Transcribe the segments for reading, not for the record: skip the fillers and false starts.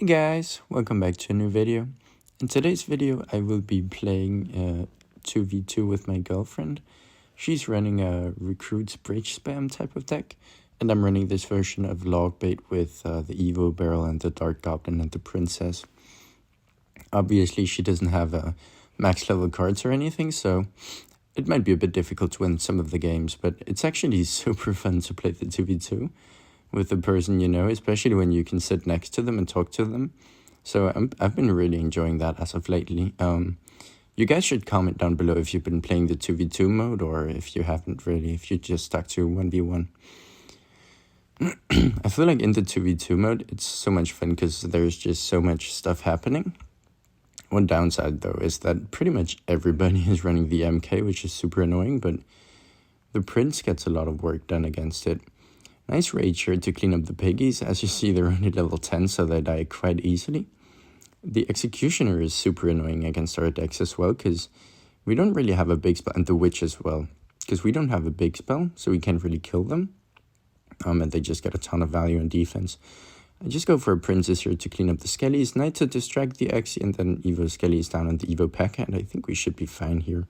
Hey guys, welcome back to a new video. In today's video I will be playing 2v2 with my girlfriend. She's running a recruits bridge spam type of deck, and I'm running this version of log bait with the Evo barrel and the Dark Goblin and the Princess. Obviously she doesn't have max level cards or anything, so it might be a bit difficult to win some of the games, but it's actually super fun to play the 2v2 with the person you know, especially when you can sit next to them and talk to them. So I've been really enjoying that as of lately. You guys should comment down below if you've been playing the 2v2 mode or if you haven't really, if you just stuck to 1v1. I feel like in the 2v2 mode, it's so much fun because there's just so much stuff happening. One downside though is that pretty much everybody is running the MK, which is super annoying, but the Prince gets a lot of work done against it. Nice raid here to clean up the piggies. As you see, they're only level 10, so they die quite easily. The Executioner is super annoying against our decks as well, because we don't really have a big spell, and the Witch as well, because we don't have a big spell, so we can't really kill them. And they just get a ton of value in defense. I just go for a Princess here to clean up the Skellies, Knight to distract the Exy, and then Evo Skellies down on the Evo P.E.K.K.A, and I think we should be fine here.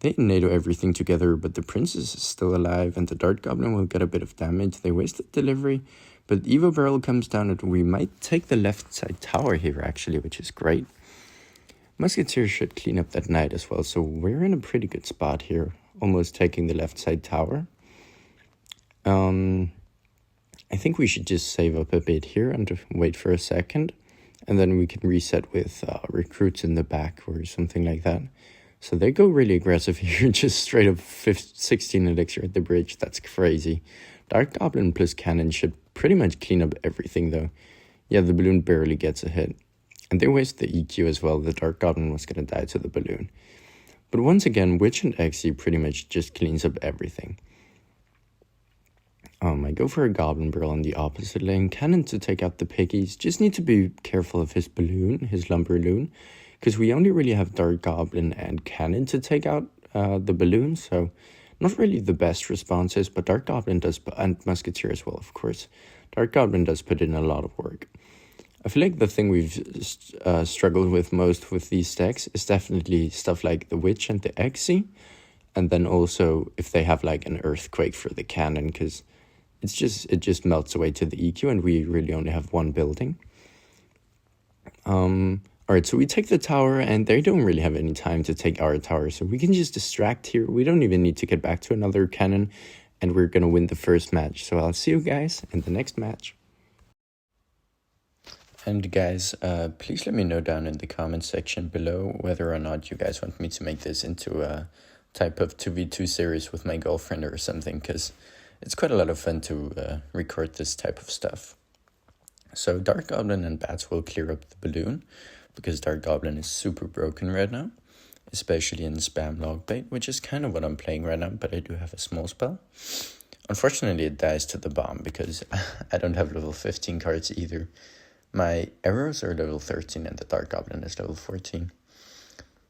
They NATO everything together, but the Princess is still alive, and the Dart Goblin will get a bit of damage. They wasted delivery, but Evo Barrel comes down, and we might take the left side tower here, actually, which is great. Musketeer should clean up that Knight as well, so we're in a pretty good spot here, almost taking the left side tower. I think we should just save up a bit here and wait for a second, and then we can reset with recruits in the back or something like that. So they go really aggressive here, just straight up 16 elixir at the bridge. That's crazy. Dark Goblin plus Cannon should pretty much clean up everything though. Yeah, the balloon barely gets a hit. And they waste the EQ as well. The Dark Goblin was going to die to the balloon. But once again, Witch and Exy pretty much just cleans up everything. I go for a Goblin Barrel on the opposite lane. Cannon to take out the piggies. Just need to be careful of his balloon, his Lumberloon, because we only really have Dark Goblin and Cannon to take out the balloon, so not really the best responses, but Dark Goblin does, and Musketeer as well, of course. Dark Goblin does put in a lot of work. I feel like the thing we've struggled with most with these decks is definitely stuff like the Witch and the Exy, and then also if they have like an Earthquake for the Cannon, because it just melts away to the EQ, and we really only have one building. Alright, so we take the tower, and they don't really have any time to take our tower, so we can just distract here. We don't even need to get back to another cannon, and we're gonna win the first match. So I'll see you guys in the next match. And guys, please let me know down in the comment section below whether or not you guys want me to make this into a type of 2v2 series with my girlfriend or something, because it's quite a lot of fun to record this type of stuff. So Dark Goblin and Bats will clear up the balloon, because Dark Goblin is super broken right now, especially in spam log bait, which is kind of what I'm playing right now, but I do have a small spell. Unfortunately, it dies to the bomb, because I don't have level 15 cards either. My arrows are level 13, and the Dark Goblin is level 14.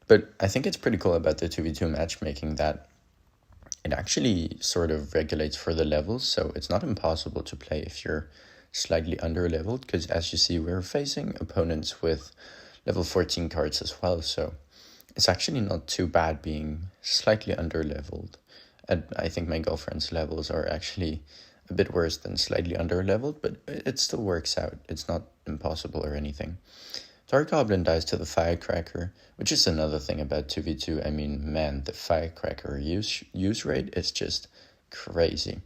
But I think it's pretty cool about the 2v2 matchmaking that it actually sort of regulates for the levels, so it's not impossible to play if you're slightly under-leveled, because as you see, we're facing opponents with level 14 cards as well, so it's actually not too bad being slightly under-leveled. And I think my girlfriend's levels are actually a bit worse than slightly under-leveled, but it still works out. It's not impossible or anything. Dark Goblin dies to the Firecracker, which is another thing about 2v2. I mean, man, the Firecracker use rate is just crazy.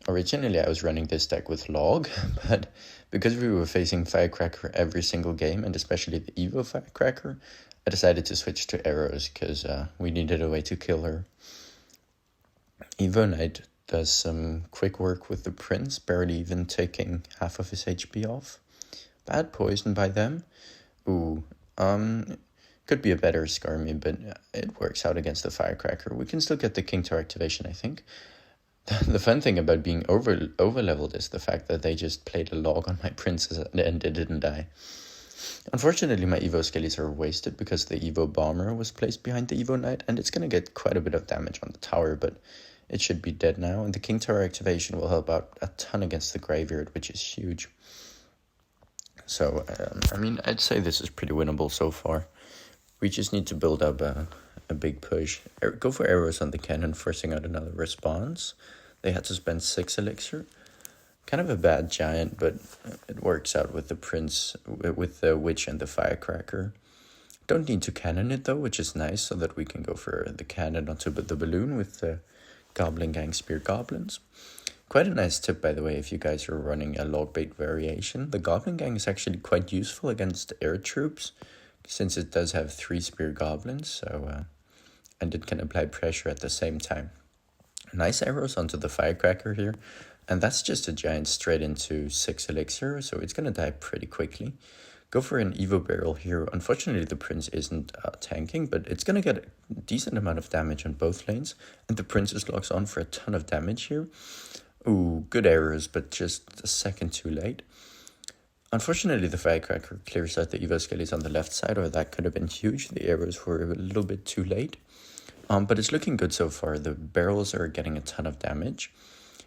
Originally, I was running this deck with Log, but because we were facing Firecracker every single game, and especially the Evo Firecracker, I decided to switch to Arrows, because we needed a way to kill her. Evo Knight does some quick work with the Prince, barely even taking half of his HP off. Bad poison by them. Ooh, could be a better Skarmy, but it works out against the Firecracker. We can still get the King Tower activation, I think. The fun thing about being over-leveled is the fact that they just played a log on my Princess and it didn't die. Unfortunately, my Evo Skellies are wasted because the Evo Bomber was placed behind the Evo Knight, and it's going to get quite a bit of damage on the tower, but it should be dead now. And the King Tower activation will help out a ton against the Graveyard, which is huge. So, I mean, I'd say this is pretty winnable so far. We just need to build up a big push. Go for arrows on the cannon, forcing out another response. They had to spend 6 elixir. Kind of a bad giant, but it works out with the prince, with the witch and the firecracker. Don't need to cannon it though, which is nice, so that we can go for the cannon onto the balloon with the Goblin Gang Spear Goblins. Quite a nice tip, by the way, if you guys are running a log bait variation. The Goblin Gang is actually quite useful against air troops, since it does have 3 Spear Goblins, so and it can apply pressure at the same time. Nice arrows onto the firecracker here, and that's just a giant straight into 6 elixir, so it's gonna die pretty quickly. Go for an Evo barrel here. Unfortunately, the prince isn't tanking, but it's gonna get a decent amount of damage on both lanes, and the princess locks on for a ton of damage here. Ooh, good arrows, but just a second too late. Unfortunately, the firecracker clears out the Evo skellies on the left side, or that could have been huge. The arrows were a little bit too late. But it's looking good so far. The barrels are getting a ton of damage.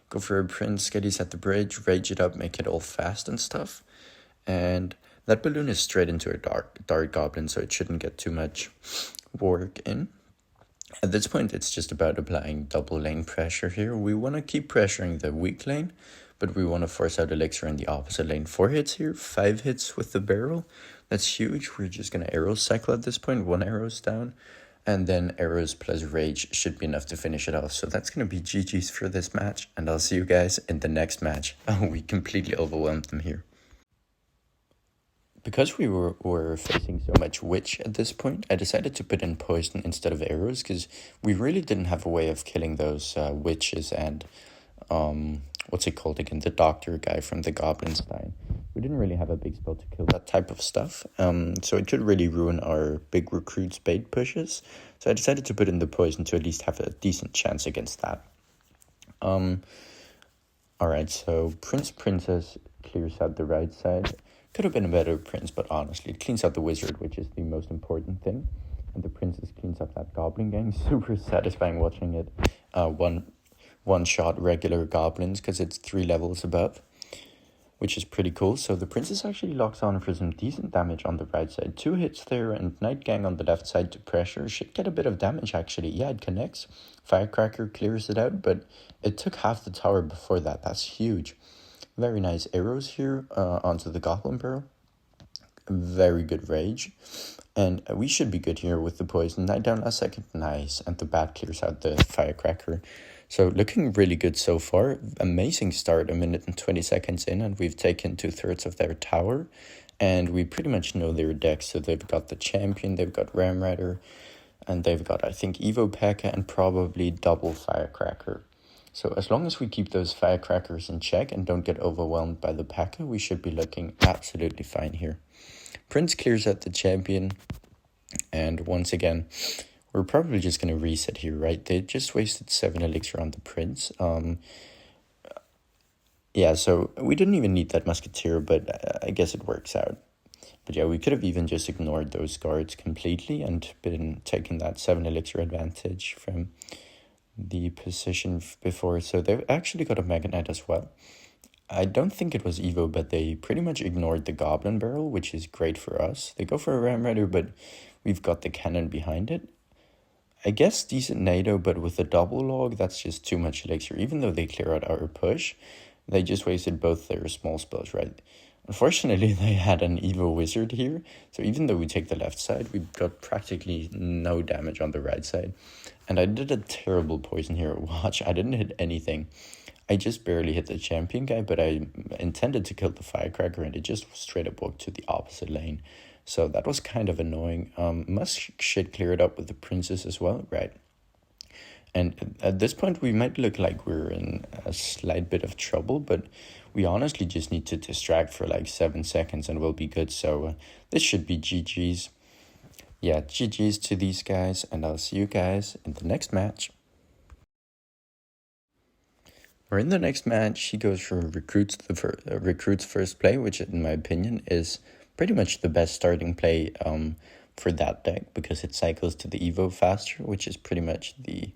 Go for a prince, skellies at the bridge, rage it up, make it all fast and stuff. And that balloon is straight into a dark goblin, so it shouldn't get too much work in. At this point, it's just about applying double lane pressure here. We want to keep pressuring the weak lane, but we want to force out elixir in the opposite lane. 4 hits here, 5 hits with the barrel. That's huge. We're just going to arrow cycle at this point. 1 arrow's down. And then arrows plus rage should be enough to finish it off. So that's going to be GG's for this match. And I'll see you guys in the next match. Oh, we completely overwhelmed them here. Because we were facing so much witch at this point, I decided to put in poison instead of arrows, because we really didn't have a way of killing those witches and, what's it called again, the doctor guy from the Goblinstein. We didn't really have a big spell to kill that type of stuff, so it could really ruin our big recruits bait pushes. So I decided to put in the poison to at least have a decent chance against that. Alright, so Princess clears out the right side. Could have been a better prince, but honestly, it cleans out the wizard, which is the most important thing. And the princess cleans up that goblin gang. Super satisfying watching it. One shot regular goblins, because it's 3 levels above, which is pretty cool. So the princess actually locks on for some decent damage on the right side. 2 hits there, and Night Gang on the left side to pressure. Should get a bit of damage, actually. Yeah, it connects. Firecracker clears it out, but it took half the tower before that. That's huge. Very nice arrows here onto the goblin barrel. Very good rage. And we should be good here with the poison. Night down last second. Nice. And the bat clears out the firecracker. So looking really good so far. Amazing start, 1 minute and 20 seconds in, and we've taken 2/3 of their tower. And we pretty much know their decks. So they've got the champion, they've got Ram Rider, and they've got, I think, Evo P.E.K.K.A. and probably double firecracker. So as long as we keep those firecrackers in check and don't get overwhelmed by the P.E.K.K.A., we should be looking absolutely fine here. Prince clears out the champion, and once again, we're probably just going to reset here, right? They just wasted 7 elixir on the prince. Yeah, so we didn't even need that musketeer, but I guess it works out. But yeah, we could have even just ignored those guards completely and been taking that 7 elixir advantage from the position before. So they've actually got a Mega Knight as well. I don't think it was Evo, but they pretty much ignored the Goblin Barrel, which is great for us. They go for a Ram Rider, but we've got the cannon behind it. I guess decent NATO, but with the double log, that's just too much elixir. Even though they clear out our push, they just wasted both their small spells, right? Unfortunately, they had an Evo Wizard here, so even though we take the left side, we got practically no damage on the right side. And I did a terrible poison here. Watch, I didn't hit anything. I just barely hit the champion guy, but I intended to kill the firecracker, and it just straight up walked to the opposite lane. So that was kind of annoying. Should clear it up with the princess as well, right? And at this point, we might look like we're in a slight bit of trouble, but we honestly just need to distract for like 7 seconds and we'll be good. So this should be GG's. Yeah, GG's to these guys, and I'll see you guys in the next match. We're in the next match. He goes for recruits first play, which in my opinion is pretty much the best starting play for that deck, because it cycles to the Evo faster, which is pretty much the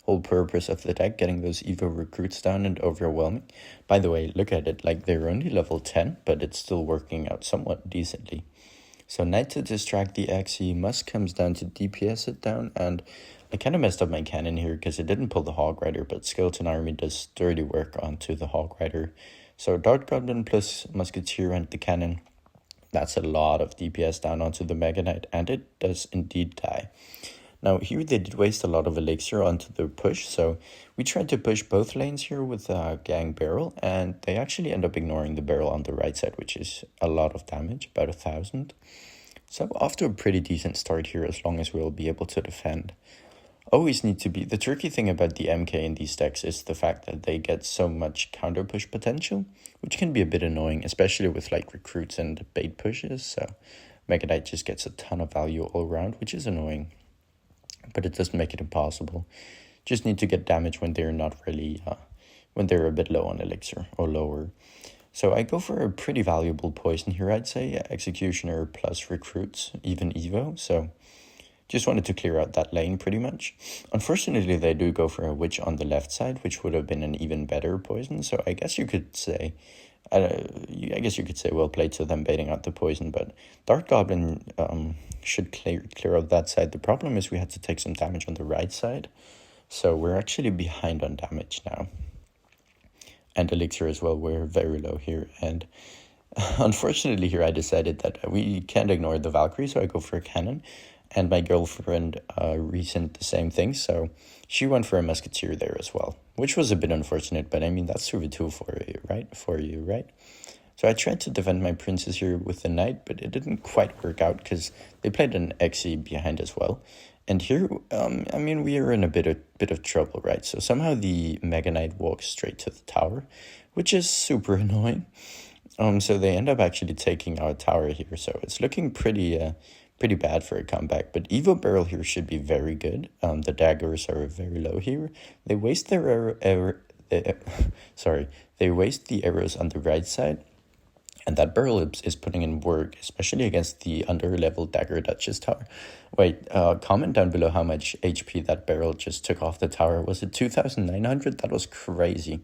whole purpose of the deck, getting those Evo recruits down and overwhelming. By the way, look at it, like they're only level 10, but it's still working out somewhat decently. So knight to distract the Xe, Musk comes down to DPS it down, and I kind of messed up my cannon here because it didn't pull the Hog Rider, but Skeleton Army does dirty work onto the Hog Rider. So Dart Goblin plus Musketeer and the cannon, that's a lot of DPS down onto the Mega Knight, and it does indeed die. Now here they did waste a lot of elixir onto the push, so we tried to push both lanes here with Gang Barrel, and they actually end up ignoring the barrel on the right side, which is a lot of damage, about 1,000. So off to a pretty decent start here, as long as we'll be able to defend. Always need to be... The tricky thing about the MK in these decks is the fact that they get so much counter push potential, which can be a bit annoying, especially with like recruits and bait pushes. So Mega Knight just gets a ton of value all around, which is annoying, but it doesn't make it impossible. Just need to get damage when they're not really... when they're a bit low on elixir or lower. So I go for a pretty valuable poison here, I'd say. Executioner plus recruits, even Evo. So just wanted to clear out that lane pretty much. Unfortunately, they do go for a witch on the left side, which would have been an even better poison. So I guess you could say, well played to them baiting out the poison. But Dart Goblin should clear out that side. The problem is we had to take some damage on the right side. So we're actually behind on damage now. And elixir as well, we're very low here. And unfortunately here I decided that we can't ignore the Valkyrie, so I go for a cannon. And my girlfriend reasoned the same thing, so she went for a Musketeer there as well, which was a bit unfortunate, but I mean, that's 2v2 for you, right? So I tried to defend my princess here with the knight, but it didn't quite work out because they played an Xe behind as well. And here, I mean, we are in a bit of trouble, right? So somehow the Mega Knight walks straight to the tower, which is super annoying. So they end up actually taking our tower here, so it's looking pretty bad for a comeback. But Evo Barrel here should be very good. The daggers are very low here. They waste they waste the arrows on the right side. And that barrel is putting in work, especially against the under-level Dagger Duchess tower. Wait, comment down below how much HP that barrel just took off the tower. Was it 2,900? That was crazy.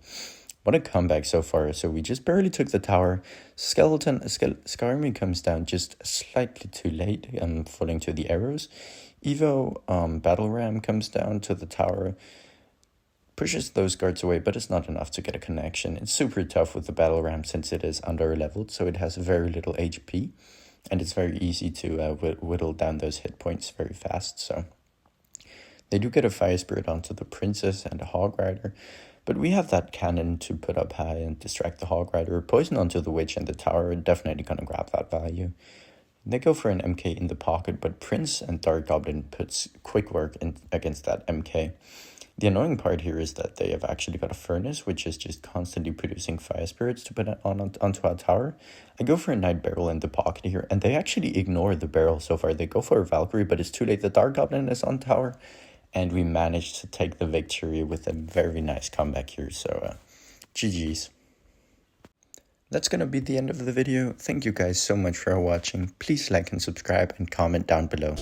What a comeback so far. So we just barely took the tower. Skarmy comes down just slightly too late, falling to the arrows. Evo Battle Ram comes down to the tower, pushes those guards away, but it's not enough to get a connection. It's super tough with the Battle Ram since it is under-leveled, so it has very little HP, and it's very easy to whittle down those hit points very fast. So they do get a Fire Spirit onto the Princess and a Hog Rider, but we have that cannon to put up high and distract the Hog Rider. Poison onto the Witch and the tower, definitely gonna grab that value. They go for an MK in the pocket, but Prince and Dart Goblin puts quick work against that MK. The annoying part here is that they have actually got a Furnace, which is just constantly producing Fire Spirits to put onto our tower. I go for a Knight Barrel in the pocket here, and they actually ignore the barrel so far. They go for a Valkyrie, but it's too late. The Dart Goblin is on tower, and we managed to take the victory with a very nice comeback here. So, GG's. That's gonna be the end of the video. Thank you guys so much for watching. Please like and subscribe and comment down below.